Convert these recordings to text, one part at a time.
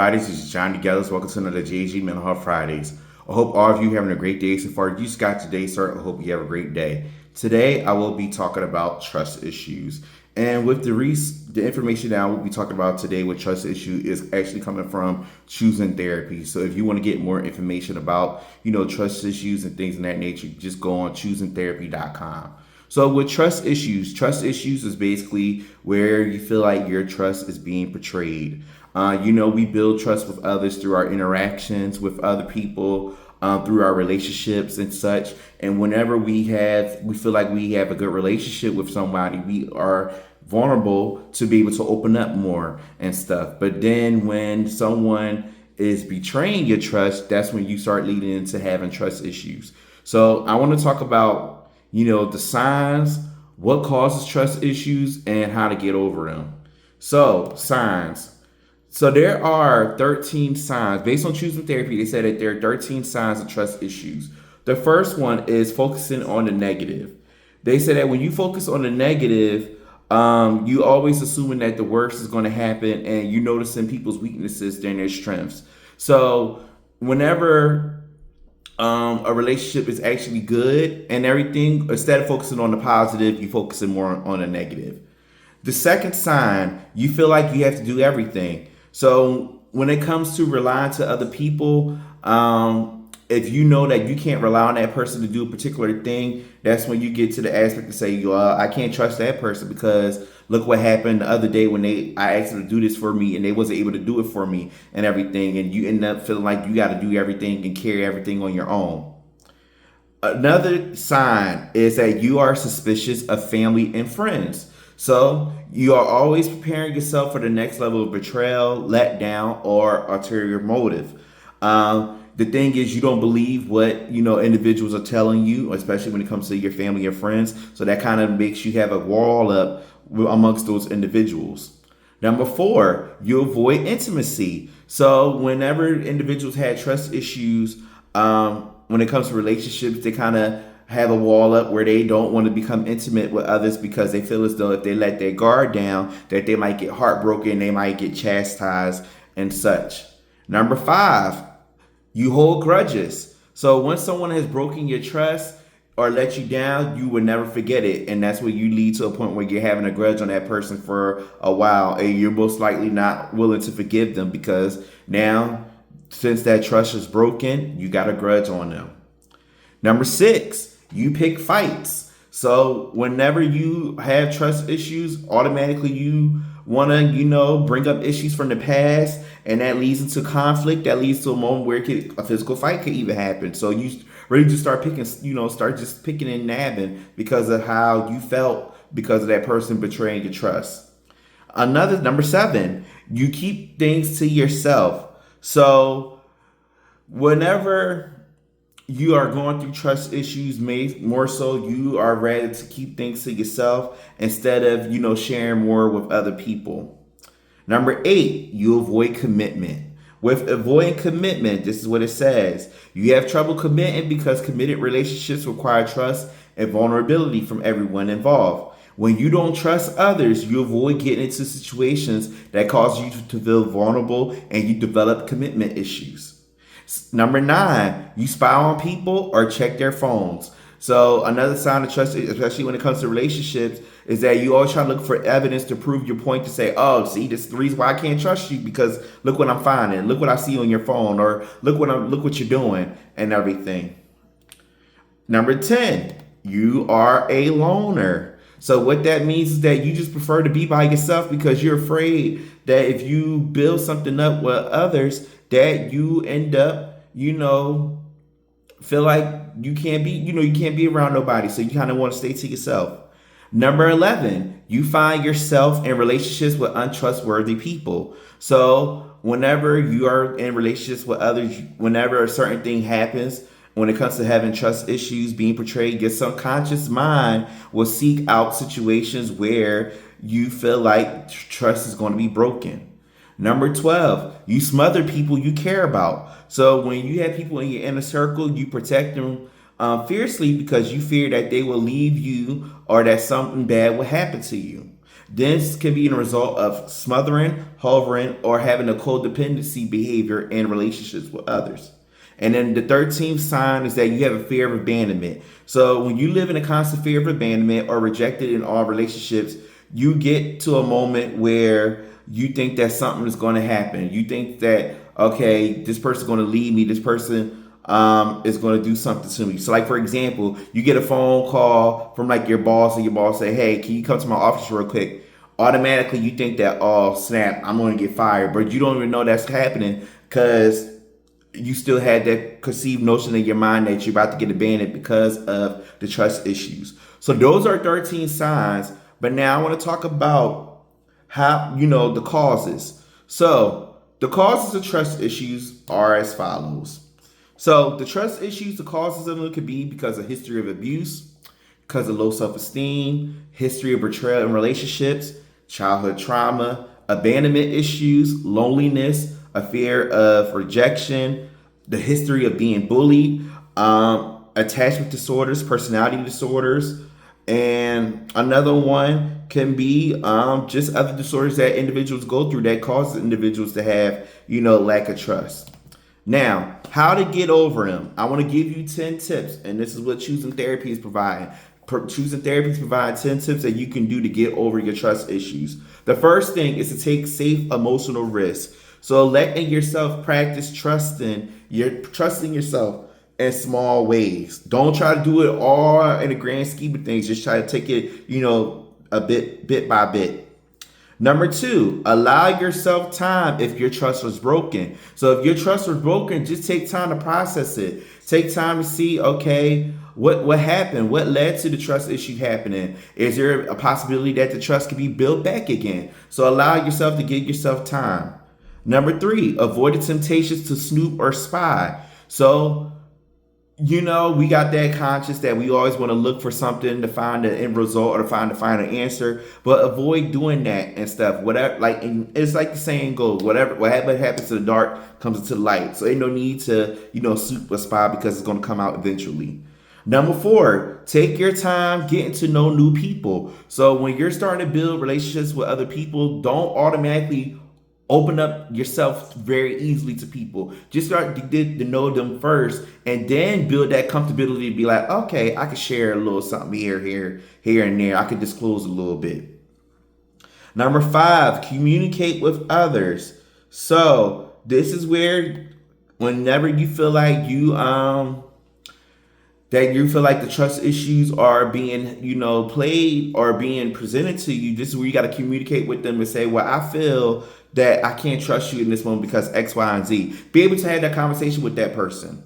everybody? This is Johnnie, Geathers. Welcome to another JG Mental Health Fridays. I hope all of you having a great day so far. You just got today started. I hope you have a great day. Today, I will be talking about trust issues. And with the information that I will be talking about today with trust issue is actually coming from Choosing Therapy. So if you want to get more information about, trust issues and things of that nature, just go on choosingtherapy.com. So with trust issues is basically where you feel like your trust is being betrayed. We build trust with others through our interactions with other people, through our relationships and such. And whenever we feel like we have a good relationship with somebody, we are vulnerable to be able to open up more and stuff. But then when someone is betraying your trust, that's when you start leading into having trust issues. So I want to talk about the signs, what causes trust issues, and how to get over them. So, signs. So there are 13 signs. Based on Choosing Therapy, they said that there are 13 signs of trust issues. The first one is focusing on the negative. They said that when you focus on the negative, you always assuming that the worst is going to happen, and you noticing people's weaknesses than their strengths. So whenever a relationship is actually good and everything, instead of focusing on the positive, you focusing more on the negative. The second sign, you feel like you have to do everything. So when it comes to relying to other people, if you know that you can't rely on that person to do a particular thing, that's when you get to the aspect to say, I can't trust that person because look what happened the other day when I asked them to do this for me and they wasn't able to do it for me and everything. And you end up feeling like you got to do everything and carry everything on your own. Another sign is that you are suspicious of family and friends. So you are always preparing yourself for the next level of betrayal, letdown, or ulterior motive. The thing is, you don't believe what individuals are telling you, especially when it comes to your family or friends. So that kind of makes you have a wall up amongst those individuals. Number 4, you avoid intimacy. So whenever individuals had trust issues, when it comes to relationships, they kind of have a wall up where they don't want to become intimate with others because they feel as though if they let their guard down, that they might get heartbroken, they might get chastised and such. Number 5, you hold grudges. So once someone has broken your trust or let you down, you will never forget it. And that's where you lead to a point where you're having a grudge on that person for a while. And you're most likely not willing to forgive them because now, since that trust is broken, you got a grudge on them. Number 6, you pick fights. So whenever you have trust issues, automatically you want to, bring up issues from the past, and that leads into conflict. That leads to a moment where a physical fight could even happen. So you really just start picking, start just picking and nabbing because of how you felt because of that person betraying your trust. Number 7, you keep things to yourself. So whenever you are going through trust issues, more so you are ready to keep things to yourself instead of, sharing more with other people. Number 8, you avoid commitment. With avoiding commitment, this is what it says. You have trouble committing because committed relationships require trust and vulnerability from everyone involved. When you don't trust others, you avoid getting into situations that cause you to feel vulnerable and you develop commitment issues. Number 9, you spy on people or check their phones. So another sign of trust, especially when it comes to relationships, is that you always try to look for evidence to prove your point, to say, see, this is the reason why I can't trust you because look what I'm finding, look what I see on your phone, or look what you're doing and everything. Number 10, you are a loner. So what that means is that you just prefer to be by yourself because you're afraid that if you build something up with others, that you end up, feel like you can't be around nobody. So you kind of want to stay to yourself. Number 11, you find yourself in relationships with untrustworthy people. So whenever you are in relationships with others, whenever a certain thing happens, when it comes to having trust issues, being betrayed, your subconscious mind will seek out situations where you feel like trust is going to be broken. Number 12, you smother people you care about. So when you have people in your inner circle, you protect them fiercely because you fear that they will leave you or that something bad will happen to you. This can be a result of smothering, hovering, or having a codependency behavior in relationships with others. And then the 13th sign is that you have a fear of abandonment. So when you live in a constant fear of abandonment or rejected in all relationships, you get to a moment where you think that something is going to happen. You think that, okay, this person's going to leave me. This person is going to do something to me. So like, for example, you get a phone call from like your boss, and your boss say, hey, can you come to my office real quick? Automatically you think that, oh snap, I'm going to get fired. But you don't even know that's happening because you still had that conceived notion in your mind that you're about to get abandoned because of the trust issues. So those are 13 signs. But now I want to talk about how, the causes. So the causes of trust issues are as follows. So the trust issues, the causes of them could be because of history of abuse, because of low self-esteem, history of betrayal in relationships, childhood trauma, abandonment issues, loneliness, a fear of rejection, the history of being bullied, attachment disorders, personality disorders, and another one can be just other disorders that individuals go through that causes individuals to have, lack of trust. Now, how to get over them? I want to give you 10 tips, and this is what Choosing Therapy is providing. Choosing Therapy provides 10 tips that you can do to get over your trust issues. The first thing is to take safe emotional risks. So letting yourself practice trusting yourself in small ways. Don't try to do it all in the grand scheme of things. Just try to take it, a bit by bit. Number 2, allow yourself time if your trust was broken. So if your trust was broken, just take time to process it. Take time to see, okay, what happened? What led to the trust issue happening? Is there a possibility that the trust could be built back again? So allow yourself to give yourself time. Number 3, avoid the temptations to snoop or spy. So, we got that conscious that we always want to look for something to find the end result or to find the final answer, but avoid doing that and stuff. Whatever, it's like the saying goes, whatever happens to the dark comes into the light. So ain't no need to, snoop or spy because it's going to come out eventually. Number 4, take your time getting to know new people. So when you're starting to build relationships with other people, don't automatically open up yourself very easily to people. Just start to get to know them first, and then build that comfortability to be like, okay, I can share a little something here, and there. I can disclose a little bit. Number 5, communicate with others. So this is where, whenever you feel like the trust issues are being, played or being presented to you, this is where you got to communicate with them and say, well, I feel that I can't trust you in this moment because X, Y, and Z. Be able to have that conversation with that person.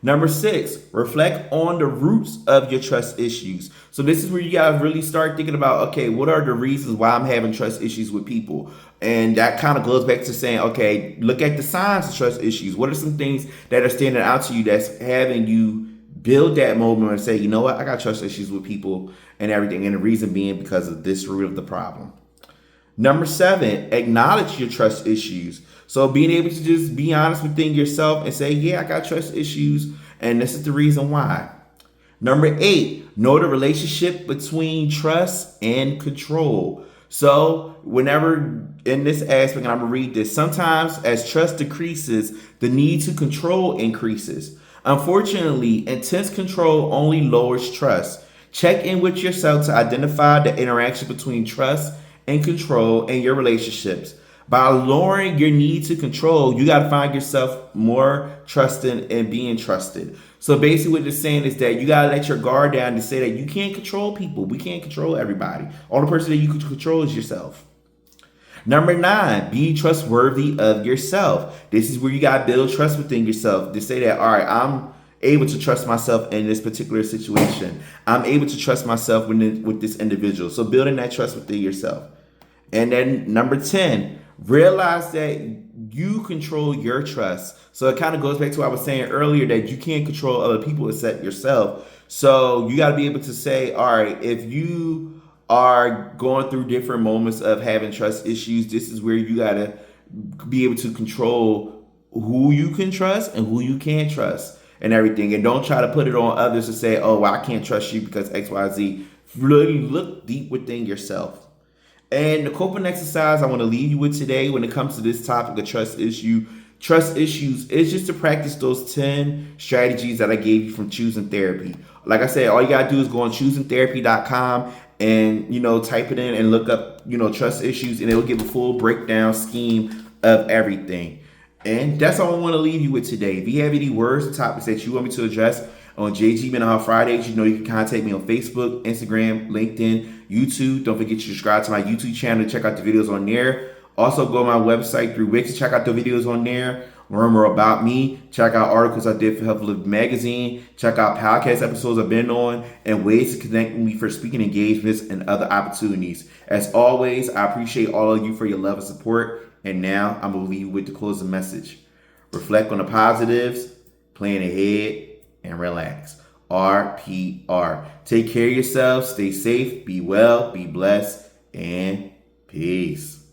Number 6, reflect on the roots of your trust issues. So this is where you got to really start thinking about, okay, what are the reasons why I'm having trust issues with people? And that kind of goes back to saying, okay, look at the signs of trust issues. What are some things that are standing out to you that's having you build that moment and say, you know what, I got trust issues with people and everything. And the reason being because of this root of the problem. Number 7, acknowledge your trust issues. So being able to just be honest within yourself and say, yeah, I got trust issues, and this is the reason why. Number 8, know the relationship between trust and control. So whenever in this aspect, and I'm going to read this, sometimes as trust decreases, the need to control increases. Unfortunately, intense control only lowers trust. Check in with yourself to identify the interaction between trust and control in your relationships. By lowering your need to control, you got to find yourself more trusting and being trusted. So basically what it's saying is that you got to let your guard down to say that you can't control people. We can't control everybody. Only person that you can control is yourself. Number 9, be trustworthy of yourself. This is where you got to build trust within yourself to say that, all right, I'm able to trust myself in this particular situation. I'm able to trust myself with this individual. So building that trust within yourself. And then number 10, realize that you control your trust. So it kind of goes back to what I was saying earlier, that you can't control other people except yourself. So you got to be able to say, all right, if you are going through different moments of having trust issues, this is where you got to be able to control who you can trust and who you can't trust and everything. And don't try to put it on others to say, oh, well, I can't trust you because X, Y, Z. Really look deep within yourself. And the coping exercise I want to leave you with today when it comes to this topic of trust issues is just to practice those 10 strategies that I gave you from choosing therapy. Like I said, all you gotta do is go on choosingtherapy.com and type it in and look up trust issues, and it'll give a full breakdown scheme of everything. And that's all I want to leave you with today. If you have any words or topics that you want me to address on JG Mental Health Fridays, you can contact me on Facebook, Instagram, LinkedIn, YouTube. Don't forget to subscribe to my YouTube channel to check out the videos on there. Also, go to my website through Wix to check out the videos on there. Learn more about me. Check out articles I did for Health Live Magazine. Check out podcast episodes I've been on and ways to connect with me for speaking engagements and other opportunities. As always, I appreciate all of you for your love and support. And now I'm going to leave you with the closing message. Reflect on the positives, plan ahead, and relax. RPR. Take care of yourselves. Stay safe. Be well. Be blessed. And peace.